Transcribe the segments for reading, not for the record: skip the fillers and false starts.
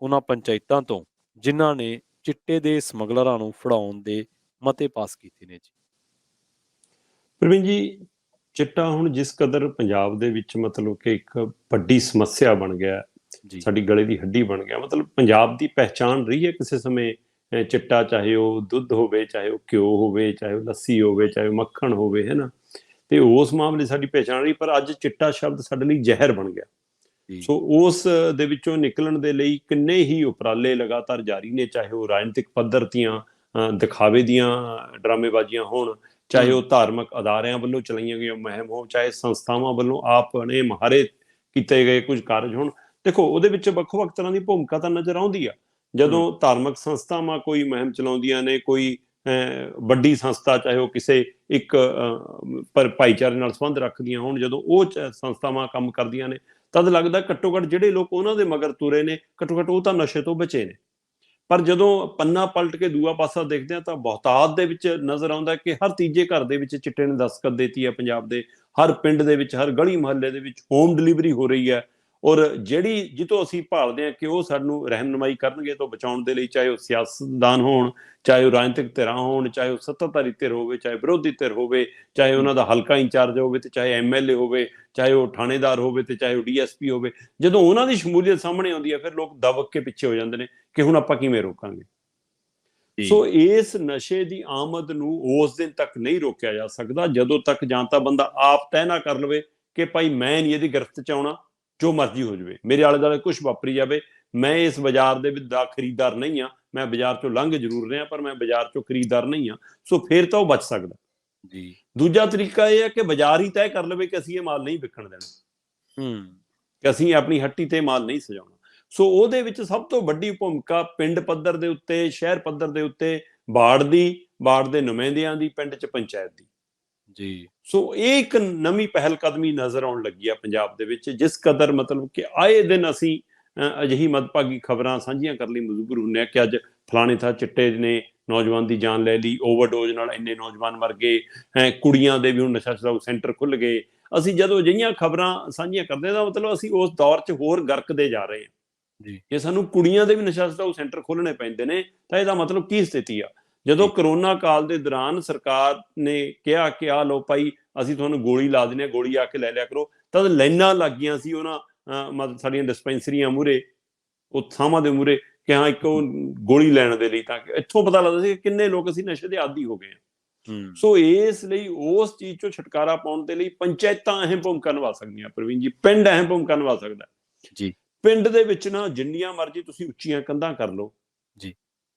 ਉਹਨਾਂ ਪੰਚਾਇਤਾਂ ਤੋਂ ਜਿਨ੍ਹਾਂ ਨੇ ਚਿੱਟੇ ਦੇ ਸਮਗਲਰਾਂ ਨੂੰ ਫੜਾਉਣ ਦੇ ਮਤੇ ਪਾਸ ਕੀਤੇ ਨੇ ਜੀ। ਪ੍ਰਵੀਨ ਜੀ, ਚਿੱਟਾ ਹੁਣ ਜਿਸ ਕਦਰ ਪੰਜਾਬ ਦੇ ਵਿੱਚ ਮਤਲਬ ਕਿ ਇੱਕ ਵੱਡੀ ਸਮੱਸਿਆ ਬਣ ਗਿਆ, ਸਾਡੀ ਗਲੇ ਦੀ ਹੱਡੀ ਬਣ ਗਿਆ, ਮਤਲਬ ਪੰਜਾਬ ਦੀ ਪਹਿਚਾਣ ਰਹੀ ਹੈ ਕਿਸੇ ਸਮੇਂ ਚਿੱਟਾ, ਚਾਹੇ ਉਹ ਦੁੱਧ ਹੋਵੇ, ਚਾਹੇ ਉਹ ਘਿਓ ਹੋਵੇ, ਚਾਹੇ ਉਹ ਲੱਸੀ ਹੋਵੇ, ਚਾਹੇ ਉਹ ਮੱਖਣ ਹੋਵੇ, ਹੈ ਨਾ। ਤੇ ਉਸ ਮਾਮਲੇ ਸਾਡੀ ਪਹਿਚਾਣ ਰਹੀ, ਪਰ ਅੱਜ ਚਿੱਟਾ ਸ਼ਬਦ ਸਾਡੇ ਲਈ ਜ਼ਹਿਰ ਬਣ ਗਿਆ। ਸੋ ਉਸ ਦੇ ਵਿੱਚੋਂ ਨਿਕਲਣ ਦੇ ਲਈ ਕਿੰਨੇ ਹੀ ਉਪਰਾਲੇ ਲਗਾਤਾਰ ਜਾਰੀ ਨੇ, ਚਾਹੇ ਉਹ ਰਾਜਨੀਤਿਕ ਪੱਧਰ ਦੀਆਂ ਦਿਖਾਵੇ ਦੀਆਂ ਡਰਾਮੇਬਾਜ਼ੀਆਂ ਹੋਣ, ਚਾਹੇ ਉਹ ਧਾਰਮਿਕ ਅਦਾਰਿਆਂ ਵੱਲੋਂ ਚਲਾਈਆਂ ਗਈਆਂ ਮੁਹਿੰਮ ਹੋਣ, ਚਾਹੇ ਸੰਸਥਾਵਾਂ ਵੱਲੋਂ ਆਪਣੇ ਮੁਹਾਰੇ ਕੀਤੇ ਗਏ ਕੁਝ ਕਾਰਜ ਹੋਣ। ਦੇਖੋ, ਉਹਦੇ ਵਿੱਚ ਵੱਖ-ਵੱਖ ਤਰ੍ਹਾਂ ਦੀ ਭੂਮਿਕਾ ਤਾਂ ਨਜ਼ਰ ਆਉਂਦੀ ਆ। ਜਦੋਂ ਧਾਰਮਿਕ ਸੰਸਥਾਵਾਂ ਕੋਈ ਮੁਹਿੰਮ ਚਲਾਉਂਦੀਆਂ ਨੇ, ਕੋਈ ਵੱਡੀ ਸੰਸਥਾ, ਚਾਹੇ ਉਹ ਕਿਸੇ ਇੱਕ ਭਾਈਚਾਰੇ ਨਾਲ ਸੰਬੰਧ ਰੱਖਦੀਆਂ ਹੋਣ, ਜਦੋਂ ਉਹ ਸੰਸਥਾਵਾਂ ਕੰਮ ਕਰਦੀਆਂ ਨੇ, ਤਦ ਲੱਗਦਾ ਘੱਟੋ ਘੱਟ ਜਿਹੜੇ ਲੋਕ ਉਹਨਾਂ ਦੇ ਮਗਰ ਤੁਰੇ ਨੇ, ਘੱਟੋ ਘੱਟ ਉਹ ਤਾਂ ਨਸ਼ੇ ਤੋਂ ਬਚੇ ਨੇ। ਪਰ ਜਦੋਂ ਪੰਨਾ ਪਲਟ ਕੇ ਦੂਆ ਪਾਸਾ ਦੇਖਦੇ ਆ ਤਾਂ ਬਹੁਤਾਤ ਦੇ ਵਿੱਚ ਨਜ਼ਰ ਆਉਂਦਾ ਕਿ ਹਰ ਤੀਜੇ ਘਰ ਦੇ ਵਿੱਚ ਚਿੱਟੇ ਨੇ ਦਸਤਕ ਦਿੱਤੀ ਹੈ। ਪੰਜਾਬ ਦੇ ਹਰ ਪਿੰਡ ਦੇ ਵਿੱਚ, ਹਰ ਗਲੀ ਮੁਹੱਲੇ ਦੇ ਵਿੱਚ ਹੋਮ ਡਿਲੀਵਰੀ ਹੋ ਰਹੀ ਹੈ। ਔਰ ਜਿਹੜੀ ਜਿੱਥੋਂ ਅਸੀਂ ਭਾਲਦੇ ਹਾਂ ਕਿ ਉਹ ਸਾਨੂੰ ਰਹਿਨੁਮਾਈ ਕਰਨਗੇ ਤੋਂ ਬਚਾਉਣ ਦੇ ਲਈ, ਚਾਹੇ ਉਹ ਸਿਆਸਤਦਾਨ ਹੋਣ, ਚਾਹੇ ਉਹ ਰਾਜਨੀਤਿਕ ਧਿਰਾਂ ਹੋਣ, ਚਾਹੇ ਉਹ ਸੱਤਾਧਾਰੀ ਧਿਰ ਹੋਵੇ, ਚਾਹੇ ਵਿਰੋਧੀ ਧਿਰ ਹੋਵੇ, ਚਾਹੇ ਉਹਨਾਂ ਦਾ ਹਲਕਾ ਇੰਚਾਰਜ ਹੋਵੇ, ਤੇ ਚਾਹੇ MLA ਹੋਵੇ, ਚਾਹੇ ਉਹ ਥਾਣੇਦਾਰ ਹੋਵੇ, ਤੇ ਚਾਹੇ ਉਹ DSP ਹੋਵੇ, ਜਦੋਂ ਉਹਨਾਂ ਦੀ ਸ਼ਮੂਲੀਅਤ ਸਾਹਮਣੇ ਆਉਂਦੀ ਹੈ, ਫਿਰ ਲੋਕ ਦਬਕ ਕੇ ਪਿੱਛੇ ਹੋ ਜਾਂਦੇ ਨੇ ਕਿ ਹੁਣ ਆਪਾਂ ਕਿਵੇਂ ਰੋਕਾਂਗੇ। ਸੋ ਇਸ ਨਸ਼ੇ ਦੀ ਆਮਦ ਨੂੰ ਉਸ ਦਿਨ ਤੱਕ ਨਹੀਂ ਰੋਕਿਆ ਜਾ ਸਕਦਾ ਜਦੋਂ ਤੱਕ ਜਾਂ ਤਾਂ ਬੰਦਾ ਆਪ ਤੈਅ ਨਾ ਕਰ ਲਵੇ ਕਿ ਭਾਈ ਮੈਂ ਨਹੀਂ ਇਹਦੀ ਗ੍ਰਿਫਤ ਚ ਆਉਣਾ, ਜੋ ਮਰਜ਼ੀ ਹੋ ਜਾਵੇ, ਮੇਰੇ ਆਲੇ ਦੁਆਲੇ ਕੁਛ ਵਾਪਰੀ ਜਾਵੇ, ਮੈਂ ਇਸ ਬਾਜ਼ਾਰ ਦੇ ਵਿੱਚ ਦਾ ਖਰੀਦਦਾਰ ਨਹੀਂ ਹਾਂ। ਮੈਂ ਬਾਜ਼ਾਰ ਚੋਂ ਲੰਘ ਜ਼ਰੂਰ ਰਿਹਾ, ਪਰ ਮੈਂ ਬਾਜ਼ਾਰ ਚੋਂ ਖਰੀਦਦਾਰ ਨਹੀਂ ਹਾਂ। ਸੋ ਫਿਰ ਤਾਂ ਉਹ ਬਚ ਸਕਦਾ ਜੀ। ਦੂਜਾ ਤਰੀਕਾ ਇਹ ਹੈ ਕਿ ਬਾਜ਼ਾਰ ਹੀ ਤੈਅ ਕਰ ਲਵੇ ਕਿ ਅਸੀਂ ਇਹ ਮਾਲ ਨਹੀਂ ਵਿਕਣ ਦੇਣਾ, ਕਿ ਅਸੀਂ ਆਪਣੀ ਹੱਟੀ ਤੇ ਮਾਲ ਨਹੀਂ ਸਜਾਉਣਾ। ਸੋ ਉਹਦੇ ਵਿੱਚ ਸਭ ਤੋਂ ਵੱਡੀ ਭੂਮਿਕਾ ਪਿੰਡ ਪੱਧਰ ਦੇ ਉੱਤੇ, ਸ਼ਹਿਰ ਪੱਧਰ ਦੇ ਉੱਤੇ ਵਾਰਡ ਦੇ ਨੁਮਾਇੰਦਿਆਂ ਦੀ, ਪਿੰਡ 'ਚ ਪੰਚਾਇਤ ਦੀ ਜੀ। ਸੋ ਇਹ ਇੱਕ ਨਵੀਂ ਪਹਿਲ ਕਦਮੀ ਨਜ਼ਰ ਆਉਣ ਲੱਗੀ ਆ ਪੰਜਾਬ ਦੇ ਵਿੱਚ, ਜਿਸ ਕਦਰ ਮਤਲਬ ਕਿ ਆਏ ਦਿਨ ਅਸੀਂ ਅਜਿਹੀ ਮੰਦਭਾਗੀ ਖਬਰਾਂ ਸਾਂਝੀਆਂ ਕਰਨ ਲਈ ਮਜਬੂਰ ਹੁੰਦੇ ਹਾਂ ਕਿ ਅੱਜ ਫਲਾਣੇ ਥਾਂ ਚਿੱਟੇ ਨੇ ਨੌਜਵਾਨ ਦੀ ਜਾਨ ਲੈ ਲਈ, ਓਵਰਡੋਜ਼ ਨਾਲ ਇੰਨੇ ਨੌਜਵਾਨ ਮਰ ਗਏ, ਕੁੜੀਆਂ ਦੇ ਵੀ ਹੁਣ ਨਸ਼ਾ ਛੁਡਾਊ ਸੈਂਟਰ ਖੁੱਲ ਗਏ। ਅਸੀਂ ਜਦੋਂ ਅਜਿਹੀਆਂ ਖਬਰਾਂ ਸਾਂਝੀਆਂ ਕਰਦੇ ਹਾਂ ਤਾਂ ਮਤਲਬ ਅਸੀਂ ਉਸ ਦੌਰ 'ਚ ਹੋਰ ਗਰਕਦੇ ਜਾ ਰਹੇ ਹਾਂ। ਜੇ ਸਾਨੂੰ ਕੁੜੀਆਂ ਦੇ ਵੀ ਨਸ਼ਾ ਛੁਡਾਊ ਸੈਂਟਰ ਖੋਲਣੇ ਪੈਂਦੇ ਨੇ ਤਾਂ ਇਹਦਾ ਮਤਲਬ ਕੀ ਸਥਿਤੀ ਆ। ਜਦੋਂ ਕਰੋਨਾ ਕਾਲ ਦੇ ਦੌਰਾਨ ਸਰਕਾਰ ਨੇ ਕਿਹਾ ਕਿ ਆ ਲਓ ਭਾਈ, ਅਸੀਂ ਤੁਹਾਨੂੰ ਗੋਲੀ ਲਾ ਦਿੰਦੇ ਹਾਂ, ਗੋਲੀ ਆ ਕੇ ਲੈ ਲਿਆ ਕਰੋ, ਤਦ ਲਾਈਨਾਂ ਲੱਗ ਗਈਆਂ ਸੀ ਉਹਨਾਂ ਮਤਲਬ ਸਾਡੀਆਂ ਡਿਸਪੈਂਸਰੀਆਂ ਮੂਹਰੇ, ਉਹ ਥਾਵਾਂ ਦੇ ਮੂਹਰੇ, ਕਿ ਹਾਂ ਇੱਕ ਉਹ ਗੋਲੀ ਲੈਣ ਦੇ ਲਈ। ਤਾਂ ਇੱਥੋਂ ਪਤਾ ਲੱਗਦਾ ਸੀ ਕਿ ਕਿੰਨੇ ਲੋਕ ਅਸੀਂ ਨਸ਼ੇ ਦੇ ਆਦੀ ਹੋ ਗਏ ਹਾਂ। ਸੋ ਇਸ ਲਈ ਉਸ ਚੀਜ਼ ਚੋਂ ਛੁਟਕਾਰਾ ਪਾਉਣ ਦੇ ਲਈ ਪੰਚਾਇਤਾਂ ਅਹਿਮ ਭੂਮਿਕਾ ਨਿਭਾ ਸਕਦੀਆਂ। ਪ੍ਰਵੀਨ ਜੀ, ਪਿੰਡ ਅਹਿਮ ਭੂਮਿਕਾ ਨਿਭਾ ਸਕਦਾ ਜੀ। ਪਿੰਡ ਦੇ ਵਿੱਚ ਨਾ ਜਿੰਨੀਆਂ ਮਰਜ਼ੀ ਤੁਸੀਂ ਉੱਚੀਆਂ ਕੰਧਾਂ ਕਰ ਲਓ ਜੀ,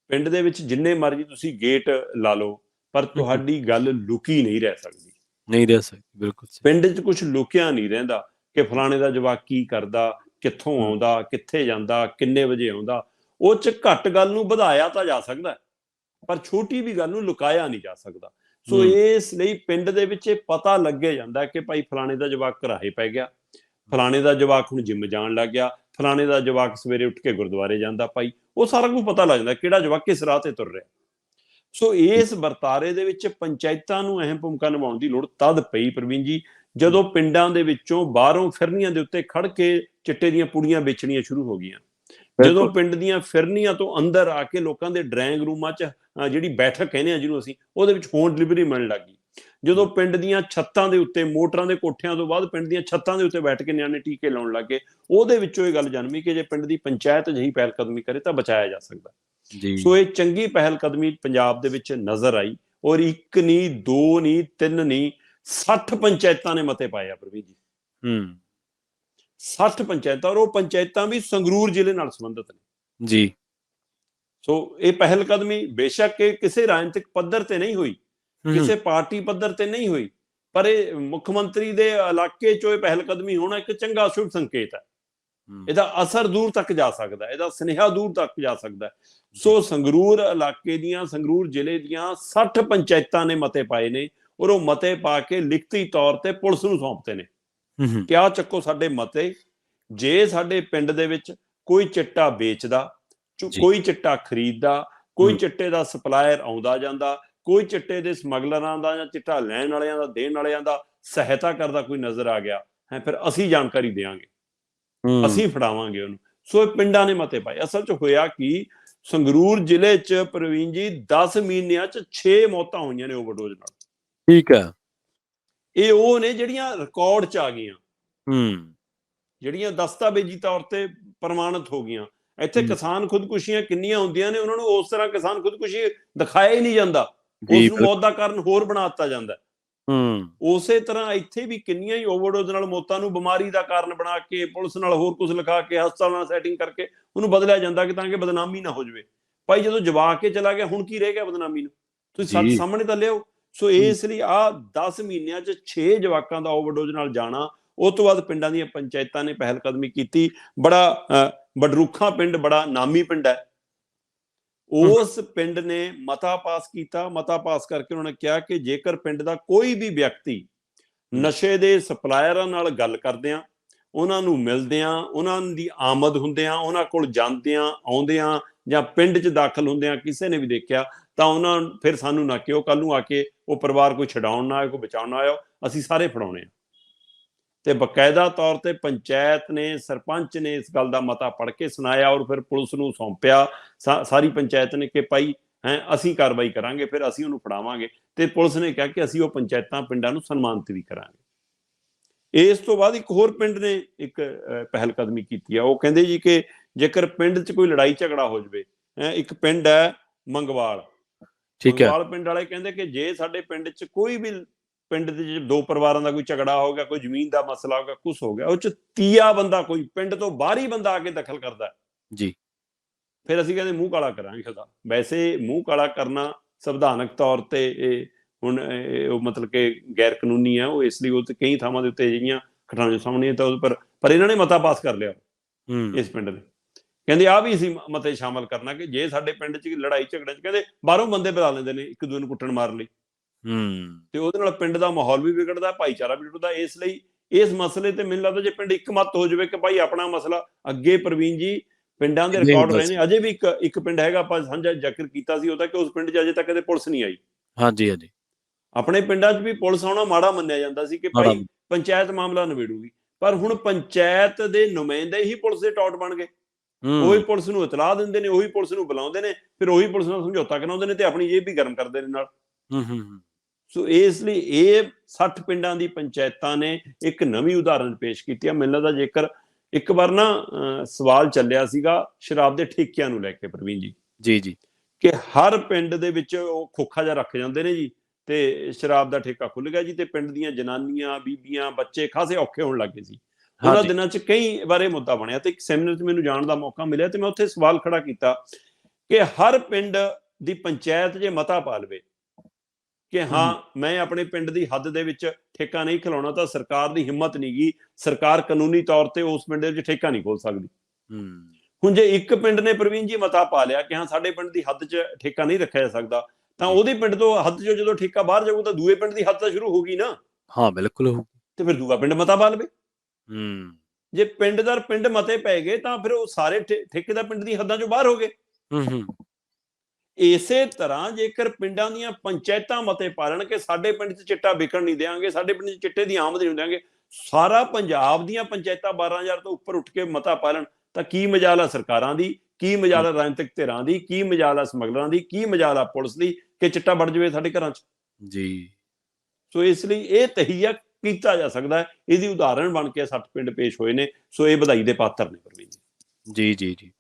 ਪਿੰਡ ਦੇ ਵਿੱਚ ਜਿੰਨੇ ਮਰਜ਼ੀ ਤੁਸੀਂ ਗੇਟ ਲਾ ਲਓ, ਪਰ ਤੁਹਾਡੀ ਗੱਲ ਲੁਕੀ ਨਹੀਂ ਰਹਿ ਸਕਦੀ। ਨਹੀਂ ਰਹਿ ਸਕਦੀ, ਬਿਲਕੁਲ। ਪਿੰਡ 'ਚ ਕੁਝ ਲੁਕਿਆ ਨਹੀਂ ਰਹਿੰਦਾ ਕਿ ਫਲਾਣੇ ਦਾ ਜਵਾਕ ਕੀ ਕਰਦਾ, ਕਿੱਥੋਂ ਆਉਂਦਾ, ਕਿੱਥੇ ਜਾਂਦਾ, ਕਿੰਨੇ ਵਜੇ ਆਉਂਦਾ। ਉਹ 'ਚ ਘੱਟ ਗੱਲ ਨੂੰ ਵਧਾਇਆ ਤਾਂ ਜਾ ਸਕਦਾ, ਪਰ ਛੋਟੀ ਵੀ ਗੱਲ ਨੂੰ ਲੁਕਾਇਆ ਨਹੀਂ ਜਾ ਸਕਦਾ। ਸੋ ਇਸ ਲਈ ਪਿੰਡ ਦੇ ਵਿੱਚ ਇਹ ਪਤਾ ਲੱਗੇ ਜਾਂਦਾ ਕਿ ਭਾਈ ਫਲਾਣੇ ਦਾ ਜਵਾਕ ਘਰਾਹੇ ਪੈ ਗਿਆ, ਫਲਾਣੇ ਦਾ ਜਵਾਕ ਹੁਣ ਜਿੰਮ ਜਾਣ ਲੱਗ ਗਿਆ, ਫਲਾਣੇ ਦਾ ਜਵਾਕ ਸਵੇਰੇ ਉੱਠ ਕੇ ਗੁਰਦੁਆਰੇ ਜਾਂਦਾ। ਭਾਈ ਉਹ ਸਾਰਾ ਕੁਝ ਪਤਾ ਲੱਗ ਜਾਂਦਾ ਕਿਹੜਾ ਜਵਾਕ ਕਿਸ ਰਾਹ ਤੇ ਤੁਰ ਰਿਹਾ। ਸੋ ਇਸ ਵਰਤਾਰੇ ਦੇ ਵਿੱਚ ਪੰਚਾਇਤਾਂ ਨੂੰ ਅਹਿਮ ਭੂਮਿਕਾ ਨਿਭਾਉਣ ਦੀ ਲੋੜ ਤਦ ਪਈ ਪ੍ਰਵੀਨ ਜੀ, ਜਦੋਂ ਪਿੰਡਾਂ ਦੇ ਵਿੱਚੋਂ ਬਾਹਰੋਂ ਫਿਰਨੀਆਂ ਦੇ ਉੱਤੇ ਖੜ ਕੇ ਚਿੱਟੇ ਦੀਆਂ ਪੁੜੀਆਂ ਵੇਚਣੀਆਂ ਸ਼ੁਰੂ ਹੋ ਗਈਆਂ। ਜਦੋਂ ਪਿੰਡ ਦੀਆਂ ਫਿਰਨੀਆਂ ਤੋਂ ਅੰਦਰ ਆ ਕੇ ਲੋਕਾਂ ਦੇ ਡਰਾਇੰਗ ਰੂਮਾਂ 'ਚ ਜਿਹੜੀ ਬੈਠਕ ਕਹਿੰਦੇ ਆ ਜਿਹਨੂੰ ਅਸੀਂ, ਉਹਦੇ ਵਿੱਚ ਹੋਮ ਡਿਲੀਵਰੀ ਮਿਲਣ ਲੱਗ ਗਈ। ਜਦੋਂ ਪਿੰਡ ਦੀਆਂ ਛੱਤਾਂ ਦੇ ਉੱਤੇ, ਮੋਟਰਾਂ ਦੇ ਕੋਠਿਆਂ ਤੋਂ ਬਾਅਦ ਪਿੰਡ ਦੀਆਂ ਛੱਤਾਂ ਦੇ ਉੱਤੇ ਬੈਠ ਕੇ ਨਿਆਣੇ ਟੀਕੇ ਲਾਉਣ ਲੱਗੇ, ਉਹਦੇ ਵਿੱਚੋਂ ਇਹ ਗੱਲ ਜਨਮੀ ਕਿ ਜੇ ਪਿੰਡ ਦੀ ਪੰਚਾਇਤ ਅਜਿਹੀ ਪਹਿਲ ਕਦਮੀ ਕਰੇ ਤਾਂ ਬਚਾਇਆ ਜਾ ਸਕਦਾ। ਸੋ ਇਹ ਚੰਗੀ ਪਹਿਲ ਕਦਮੀ ਪੰਜਾਬ ਦੇ ਵਿੱਚ ਨਜ਼ਰ ਆਈ, ਔਰ ਇੱਕ ਨਹੀਂ, ਦੋ ਨਹੀਂ, ਤਿੰਨ ਨਹੀਂ, 60 ਪੰਚਾਇਤਾਂ ਨੇ ਮਤੇ ਪਾਏ ਆ ਪ੍ਰਵੀਨ ਜੀ। 60 ਪੰਚਾਇਤਾਂ, ਔਰ ਉਹ ਪੰਚਾਇਤਾਂ ਵੀ ਸੰਗਰੂਰ ਜ਼ਿਲ੍ਹੇ ਨਾਲ ਸੰਬੰਧਿਤ ਨੇ ਜੀ। ਸੋ ਇਹ ਪਹਿਲ ਕਦਮੀ ਬੇਸ਼ੱਕ ਇਹ ਕਿਸੇ ਰਾਜਨੀਤਿਕ ਪੱਧਰ ਤੇ ਨਹੀਂ ਹੋਈ, ਕਿਸੇ ਪਾਰਟੀ ਪੱਧਰ ਤੇ ਨਹੀਂ ਹੋਈ, ਪਰ ਇਹ ਮੁੱਖ ਮੰਤਰੀ ਦੇ ਇਲਾਕੇ ਚੋਂ ਇਹ ਪਹਿਲ ਕਦਮੀ ਹੋਣਾ ਇੱਕ ਚੰਗਾ ਸ਼ੁਭ ਸੰਕੇਤ ਹੈ। ਇਹਦਾ ਅਸਰ ਦੂਰ ਤੱਕ ਜਾ ਸਕਦਾ, ਇਹਦਾ ਸੁਨੇਹਾ ਦੂਰ ਤੱਕ ਜਾ ਸਕਦਾ। ਸੋ ਸੰਗਰੂਰ ਇਲਾਕੇ ਦੀਆਂ, ਸੰਗਰੂਰ ਜ਼ਿਲ੍ਹੇ ਦੀਆਂ 60 ਪੰਚਾਇਤਾਂ ਨੇ ਮਤੇ ਪਾਏ ਨੇ, ਔਰ ਉਹ ਮਤੇ ਪਾ ਕੇ ਲਿਖਤੀ ਤੌਰ ਤੇ ਪੁਲਿਸ ਨੂੰ ਸੌਂਪਤੇ ਨੇ। ਕਿਆ ਚੱਕੋ ਸਾਡੇ ਮਤੇ, ਜੇ ਸਾਡੇ ਪਿੰਡ ਦੇ ਵਿੱਚ ਕੋਈ ਚਿੱਟਾ ਵੇਚਦਾ, ਕੋਈ ਚਿੱਟਾ ਖਰੀਦਦਾ, ਕੋਈ ਚਿੱਟੇ ਦਾ ਸਪਲਾਇਰ ਆਉਂਦਾ ਜਾਂਦਾ, ਕੋਈ ਚਿੱਟੇ ਦੇ ਸਮਗਲਰਾਂ ਦਾ ਜਾਂ ਚਿੱਟਾ ਲੈਣ ਵਾਲਿਆਂ ਦਾ, ਦੇਣ ਵਾਲਿਆਂ ਦਾ ਸਹਾਇਤਾ ਕਰਦਾ ਕੋਈ ਨਜ਼ਰ ਆ ਗਿਆ ਹੈ, ਫਿਰ ਅਸੀਂ ਜਾਣਕਾਰੀ ਦੇਵਾਂਗੇ, ਅਸੀਂ ਫੜਾਵਾਂਗੇ ਉਹਨੂੰ। ਸੋ ਇਹ ਪਿੰਡਾਂ ਨੇ ਮਤੇ ਪਾਏ। ਅਸਲ 'ਚ ਹੋਇਆ ਕੀ, ਸੰਗਰੂਰ ਜ਼ਿਲ੍ਹੇ 'ਚ ਪ੍ਰਵੀਨ ਜੀ 10 ਮਹੀਨਿਆਂ 'ਚ 6 ਮੌਤਾਂ ਹੋਈਆਂ ਨੇ ਓਵਰਡੋਜ਼ ਨਾਲ। ਠੀਕ ਹੈ। ਇਹ ਉਹ ਨੇ ਜਿਹੜੀਆਂ ਰਿਕਾਰਡ 'ਚ ਆ ਗਈਆਂ, ਹੂੰ। ਜਿਹੜੀਆਂ ਦਸਤਾਵੇਜ਼ੀ ਤੌਰ ਤੇ ਪ੍ਰਮਾਣਿਤ ਹੋ ਗਈਆਂ। ਇੱਥੇ ਕਿਸਾਨ ਖੁਦਕੁਸ਼ੀਆਂ ਕਿੰਨੀਆਂ ਹੁੰਦੀਆਂ ਨੇ, ਉਹਨਾਂ ਨੂੰ ਉਸ ਤਰ੍ਹਾਂ ਕਿਸਾਨ ਖੁਦਕੁਸ਼ੀ ਦਿਖਾਇਆ ਹੀ ਨਹੀਂ ਜਾਂਦਾ, ਉਸ ਨੂੰ ਮੌਤ ਦਾ ਕਾਰਨ ਹੋਰ ਬਣਾ ਦਿੱਤਾ ਜਾਂਦਾ। ਉਸੇ ਤਰ੍ਹਾਂ ਇੱਥੇ ਵੀ ਕਿੰਨੀਆਂ ਹੀ ਓਵਰਡੋਜ਼ ਨਾਲ ਮੌਤਾਂ ਨੂੰ ਬਿਮਾਰੀ ਦਾ ਕਾਰਨ ਬਣਾ ਕੇ, ਪੁਲਿਸ ਨਾਲ ਹੋਰ ਕੁਝ ਲਿਖਾ ਕੇ, ਹਸਪਤਾਲ ਨਾਲ ਸੈਟਿੰਗ ਕਰਕੇ ਉਹਨੂੰ ਬਦਲਿਆ ਜਾਂਦਾ ਕਿ ਤਾਂ ਕਿ ਬਦਨਾਮੀ ਨਾ ਹੋ ਜਾਵੇ। ਭਾਈ ਜਦੋਂ ਜਵਾ ਕੇ ਚਲਾ ਗਿਆ, ਹੁਣ ਕੀ ਰਹਿ ਗਿਆ ਬਦਨਾਮੀ ਨੂੰ? ਤੁਸੀਂ ਸੱਚ ਸਾਹਮਣੇ ਤਾਂ ਲਿਆਓ। ਸੋ ਇਸ ਲਈ ਆਹ 10 ਮਹੀਨਿਆਂ 'ਚ 6 ਜਵਾਕਾਂ ਦਾ ਓਵਰਡੋਜ਼ ਨਾਲ ਜਾਣਾ, ਉਸ ਤੋਂ ਬਾਅਦ ਪਿੰਡਾਂ ਦੀਆਂ ਪੰਚਾਇਤਾਂ ਨੇ ਪਹਿਲ ਕਦਮੀ ਕੀਤੀ। ਬੜਾ ਬਡਰੁੱਖਾਂ ਪਿੰਡ ਬੜਾ ਨਾਮੀ ਪਿੰਡ ਹੈ, ਉਸ ਪਿੰਡ ਨੇ ਮਤਾ ਪਾਸ ਕੀਤਾ। ਮਤਾ ਪਾਸ ਕਰਕੇ ਉਹਨਾਂ ਨੇ ਕਿਹਾ ਕਿ ਜੇਕਰ ਪਿੰਡ ਦਾ ਕੋਈ ਵੀ ਵਿਅਕਤੀ ਨਸ਼ੇ ਦੇ ਸਪਲਾਇਰਾਂ ਨਾਲ ਗੱਲ ਕਰਦਿਆਂ, ਉਹਨਾਂ ਨੂੰ ਮਿਲਦਿਆਂ, ਉਹਨਾਂ ਦੀ ਆਮਦ ਹੁੰਦਿਆਂ, ਉਹਨਾਂ ਕੋਲ ਜਾਂਦਿਆਂ ਆਉਂਦਿਆਂ ਜਾਂ ਪਿੰਡ 'ਚ ਦਾਖਲ ਹੁੰਦਿਆਂ ਕਿਸੇ ਨੇ ਵੀ ਦੇਖਿਆ ਤਾਂ ਉਹਨਾਂ ਫਿਰ ਸਾਨੂੰ ਨਾ ਕਿਉਂ, ਕੱਲ ਨੂੰ ਆ ਕੇ ਉਹ ਪਰਿਵਾਰ ਕੋਈ ਛਡਾਉਣ ਨਾ ਆਏ, ਕੋਈ ਬਚਾਉਣ ਨਾ ਆਇਓ, ਅਸੀਂ ਸਾਰੇ ਫੜਾਉਣੇ ਆ। ਤੇ ਬਕਾਇਦਾ ਤੌਰ ਤੇ ਪੰਚਾਇਤ ਨੇ, ਸਰਪੰਚ ਨੇ ਇਸ ਗੱਲ ਦਾ ਮਤਾ ਪੜ੍ਹ ਕੇ ਸੁਣਾਇਆ ਔਰ ਫਿਰ ਪੁਲਿਸ ਨੂੰ ਸੌਂਪਿਆ। ਸਾਰੀ ਪੰਚਾਇਤ ਨੇ ਕਿ ਭਾਈ ਅਸੀਂ ਕਾਰਵਾਈ ਕਰਾਂਗੇ, ਫਿਰ ਅਸੀਂ ਉਹਨੂੰ ਫੜਾਵਾਂਗੇ। ਤੇ ਪੁਲਿਸ ਨੇ ਕਿਹਾ ਕਿ ਅਸੀਂ ਉਹ ਪੰਚਾਇਤਾਂ ਪਿੰਡਾਂ ਨੂੰ ਸਨਮਾਨਿਤ ਵੀ ਕਰਾਂਗੇ। ਇਸ ਤੋਂ ਬਾਅਦ ਇੱਕ ਹੋਰ ਪਿੰਡ ਨੇ ਇੱਕ ਪਹਿਲ ਕਦਮੀ ਕੀਤੀ ਆ। ਉਹ ਕਹਿੰਦੇ ਜੀ ਕਿ ਜੇਕਰ ਪਿੰਡ 'ਚ ਕੋਈ ਲੜਾਈ ਝਗੜਾ ਹੋ ਜਾਵੇ, ਇੱਕ ਪਿੰਡ ਹੈ ਮੰਗਵਾਲ, ਮੰਗਵਾਲ ਪਿੰਡ ਵਾਲੇ ਕਹਿੰਦੇ ਕਿ ਜੇ ਸਾਡੇ ਪਿੰਡ 'ਚ ਕੋਈ ਵੀ, ਪਿੰਡ ਦੇ ਦੋ ਪਰਿਵਾਰਾਂ ਦਾ ਕੋਈ ਝਗੜਾ ਹੋ ਗਿਆ, ਕੋਈ ਜ਼ਮੀਨ ਦਾ ਮਸਲਾ ਹੋ ਗਿਆ, ਕੁਛ ਹੋ ਗਿਆ, ਉਹ 'ਚ ਤੀਆ ਬੰਦਾ, ਕੋਈ ਪਿੰਡ ਤੋਂ ਬਾਹਰੀ ਬੰਦਾ ਆ ਕੇ ਦਖਲ ਕਰਦਾ ਜੀ, ਫਿਰ ਅਸੀਂ ਕਹਿੰਦੇ ਮੂੰਹ ਕਾਲਾ ਕਰਾਂਗੇ ਉਹਦਾ। ਵੈਸੇ ਮੂੰਹ ਕਾਲਾ ਕਰਨਾ ਸੰਵਿਧਾਨਕ ਤੌਰ ਤੇ ਇਹ ਹੁਣ ਉਹ ਮਤਲਬ ਕਿ ਗੈਰ ਕਾਨੂੰਨੀ ਹੈ ਉਹ, ਇਸ ਲਈ ਉਹ ਤੇ ਕਈ ਥਾਵਾਂ ਦੇ ਉੱਤੇ ਜਿਹੜੀਆਂ ਘਟਨਾਵਾਂ ਸਾਹਮਣੇ ਤਾਂ ਪਰ ਇਹਨਾਂ ਨੇ ਮਤਾ ਪਾਸ ਕਰ ਲਿਆ ਇਸ ਪਿੰਡ ਦੇ। ਕਹਿੰਦੇ ਆ ਵੀ ਅਸੀਂ ਮਤੇ ਸ਼ਾਮਲ ਕਰਨਾ ਕਿ ਜੇ ਸਾਡੇ ਪਿੰਡ 'ਚ ਲੜਾਈ ਝਗੜੇ 'ਚ ਕਹਿੰਦੇ ਬਾਹਰੋਂ ਬੰਦੇ ਬੁਲਾ ਲੈਂਦੇ ਨੇ ਇੱਕ ਦੂਜੇ ਨੂੰ ਕੁੱਟਣ ਮਾਰਨ ਲਈ, ਤੇ ਉਹਦੇ ਨਾਲ ਪਿੰਡ ਦਾ ਮਾਹੌਲ ਵੀ ਵਿਗੜਦਾ, ਭਾਈਚਾਰਾ ਵੀ ਟੁੱਟਦਾ। ਇਸ ਲਈ ਇਸ ਮਸਲੇ ਤੇ ਮੈਨੂੰ ਲੱਗਦਾ ਜੇ ਪਿੰਡ ਇੱਕ ਮਤ ਹੋ ਜਾਵੇ ਕਿ ਭਾਈ ਆਪਣਾ ਮਸਲਾ ਅੱਗੇ, ਪ੍ਰਵੀਨ ਜੀ ਪਿੰਡਾਂ ਦੇ ਰਿਕਾਰਡ ਰਹੇ ਨੇ, ਅਜੇ ਵੀ ਇੱਕ ਪਿੰਡ ਹੈਗਾ, ਆਪਾਂ ਸਾਂਝਾ ਜ਼ਿਕਰ ਕੀਤਾ ਸੀ ਉਹਦਾ, ਕਿ ਉਸ ਪਿੰਡ 'ਚ ਅਜੇ ਤੱਕ ਕਦੇ ਪੁਲਿਸ ਨਹੀਂ ਆਈ। ਹਾਂਜੀ ਹਾਂਜੀ। ਆਪਣੇ ਪਿੰਡਾਂ 'ਚ ਵੀ ਪੁਲਿਸ ਆਉਣਾ ਮਾੜਾ ਮੰਨਿਆ ਜਾਂਦਾ ਸੀ ਕਿ ਭਾਈ ਪੰਚਾਇਤ ਮਾਮਲਾ ਨਿਬੇੜੂਗੀ, ਪਰ ਹੁਣ ਪੰਚਾਇਤ ਦੇ ਨੁਮਾਇੰਦੇ ਹੀ ਪੁਲਿਸ ਦੇ ਟੌਟ ਬਣ ਗਏ। ਉਹੀ ਪੁਲਿਸ ਨੂੰ ਇਤਲਾਹ ਦਿੰਦੇ ਨੇ, ਉਹੀ ਪੁਲਿਸ ਨੂੰ ਬੁਲਾਉਂਦੇ ਨੇ, ਫਿਰ ਉਹੀ ਪੁਲਿਸ ਨਾਲ ਸਮਝੌਤਾ ਕਰਾਉਂਦੇ ਨੇ ਤੇ ਆਪਣੀ ਜੇਬ ਵੀ ਗਰਮ ਕਰਦੇ ਨੇ ਨਾਲ। ਸੋ ਇਸ ਲਈ ਇਹ 60 ਪਿੰਡਾਂ ਦੀ ਪੰਚਾਇਤਾਂ ਨੇ ਇੱਕ ਨਵੀਂ ਉਦਾਹਰਨ ਪੇਸ਼ ਕੀਤੀ ਆ। ਮੈਨੂੰ ਲੱਗਦਾ ਜੇਕਰ ਇੱਕ ਵਾਰ ਨਾ ਸਵਾਲ ਚੱਲਿਆ ਸੀਗਾ ਸ਼ਰਾਬ ਦੇ ਠੇਕਿਆਂ ਨੂੰ ਲੈ ਕੇ, ਪ੍ਰਵੀਨ ਜੀ, ਜੀ, ਕਿ ਹਰ ਪਿੰਡ ਦੇ ਵਿੱਚ ਉਹ ਖੋਖਾ ਜਿਹਾ ਰੱਖ ਜਾਂਦੇ ਨੇ ਜੀ, ਤੇ ਸ਼ਰਾਬ ਦਾ ਠੇਕਾ ਖੁੱਲ ਗਿਆ ਜੀ, ਤੇ ਪਿੰਡ ਦੀਆਂ ਜਨਾਨੀਆਂ, ਬੀਬੀਆਂ, ਬੱਚੇ ਖਾਸੇ ਔਖੇ ਹੋਣ ਲੱਗੇ ਸੀ। ਉਹਨਾਂ ਦਿਨਾਂ 'ਚ ਕਈ ਵਾਰ ਇਹ ਮੁੱਦਾ ਬਣਿਆ ਤੇ ਇੱਕ ਸੈਮੀਨਾਰ 'ਚ ਮੈਨੂੰ ਜਾਣ ਦਾ ਮੌਕਾ ਮਿਲਿਆ ਤੇ ਮੈਂ ਉੱਥੇ ਸਵਾਲ ਖੜਾ ਕੀਤਾ ਕਿ ਹਰ ਪਿੰਡ ਦੀ ਪੰਚਾਇਤ ਜੇ ਮਤਾ ਪਾ ਲਵੇ ਕਿ ਹਾਂ ਮੈਂ ਆਪਣੇ ਪਿੰਡ ਦੀ ਹੱਦ ਦੇ ਵਿੱਚ ਠੇਕਾ ਨਹੀਂ ਖਿਲਾਉਣਾ, ਤਾਂ ਸਰਕਾਰ ਦੀ ਹਿੰਮਤ ਨਹੀਂ ਗੀ, ਸਰਕਾਰ ਕਾਨੂੰਨੀ ਤੌਰ ਤੇ ਉਸ ਪਿੰਡ ਦੇ ਵਿੱਚ ਠੇਕਾ ਨਹੀਂ ਖੋਲ ਸਕਦੀ। ਹੁਣ ਜੇ ਇੱਕ ਪਿੰਡ ਨੇ, ਪ੍ਰਵੀਨ ਜੀ, ਮਤਾ ਪਾ ਲਿਆ ਕਿ ਹਾਂ ਸਾਡੇ ਪਿੰਡ ਦੀ ਹੱਦ 'ਚ ਠੇਕਾ ਨਹੀਂ ਰੱਖਿਆ ਜਾ ਸਕਦਾ, ਤਾਂ ਉਹਦੇ ਪਿੰਡ ਤੋਂ ਹੱਦ 'ਚੋਂ ਜਦੋਂ ਠੇਕਾ ਬਾਹਰ ਜਾਊਗਾ ਤਾਂ ਦੂਏ ਪਿੰਡ ਦੀ ਹੱਦ ਤਾਂ ਸ਼ੁਰੂ ਹੋ ਗਈ ਨਾ। ਹਾਂ ਬਿਲਕੁਲ ਹੋ। ਤੇ ਫਿਰ ਦੂਆ ਪਿੰਡ ਮਤਾ ਪਾ ਲਵੇ। ਜੇ ਪਿੰਡ ਦਰ ਪਿੰਡ ਮਤੇ ਪੈ ਗਏ ਤਾਂ ਫਿਰ ਉਹ ਸਾਰੇ ਠੇਕੇਦਾਰ ਪਿੰਡ ਦੀ ਹੱਦਾਂ 'ਚੋਂ ਬਾਹਰ ਹੋ ਗਏ। ਇਸੇ ਤਰ੍ਹਾਂ ਜੇਕਰ ਪਿੰਡਾਂ ਦੀਆਂ ਪੰਚਾਇਤਾਂ ਮਤੇ ਪਾਲਣ ਕਿ ਸਾਡੇ ਪਿੰਡ 'ਚ ਚਿੱਟਾ ਵਿਕਣ ਨਹੀਂ ਦਿਆਂਗੇ, ਸਾਡੇ ਪਿੰਡ 'ਚ ਚਿੱਟੇ ਦੀ ਆਮਦ ਨਹੀਂ ਦਿਆਂਗੇ, ਸਾਰਾ ਪੰਜਾਬ ਦੀਆਂ ਪੰਚਾਇਤਾਂ 12,000 ਤੋਂ ਉੱਪਰ ਉੱਠ ਕੇ ਮਤਾ ਪਾਲਣ, ਤਾਂ ਕੀ ਮਜਾਲ ਆ ਸਰਕਾਰਾਂ ਦੀ, ਕੀ ਮਜਾਲ ਆ ਰਾਜਨੀਤਿਕ ਧਿਰਾਂ ਦੀ, ਕੀ ਮਜਾਲ ਆ ਸਮਗਲਰਾਂ ਦੀ, ਕੀ ਮਜਾਲ ਆ ਪੁਲਿਸ ਦੀ ਕਿ ਚਿੱਟਾ ਵੜ ਜਾਵੇ ਸਾਡੇ ਘਰਾਂ 'ਚ ਜੀ। ਸੋ ਇਸ ਲਈ ਇਹ ਤਹੀਆ ਕੀਤਾ ਜਾ ਸਕਦਾ ਹੈ। ਇਹਦੀ ਉਦਾਹਰਣ ਬਣ ਕੇ 60 ਪਿੰਡ ਪੇਸ਼ ਹੋਏ ਨੇ। ਸੋ ਇਹ ਵਧਾਈ ਦੇ ਪਾਤਰ ਨੇ ਪ੍ਰਵੀਨ ਜੀ। ਜੀ ਜੀ ਜੀ।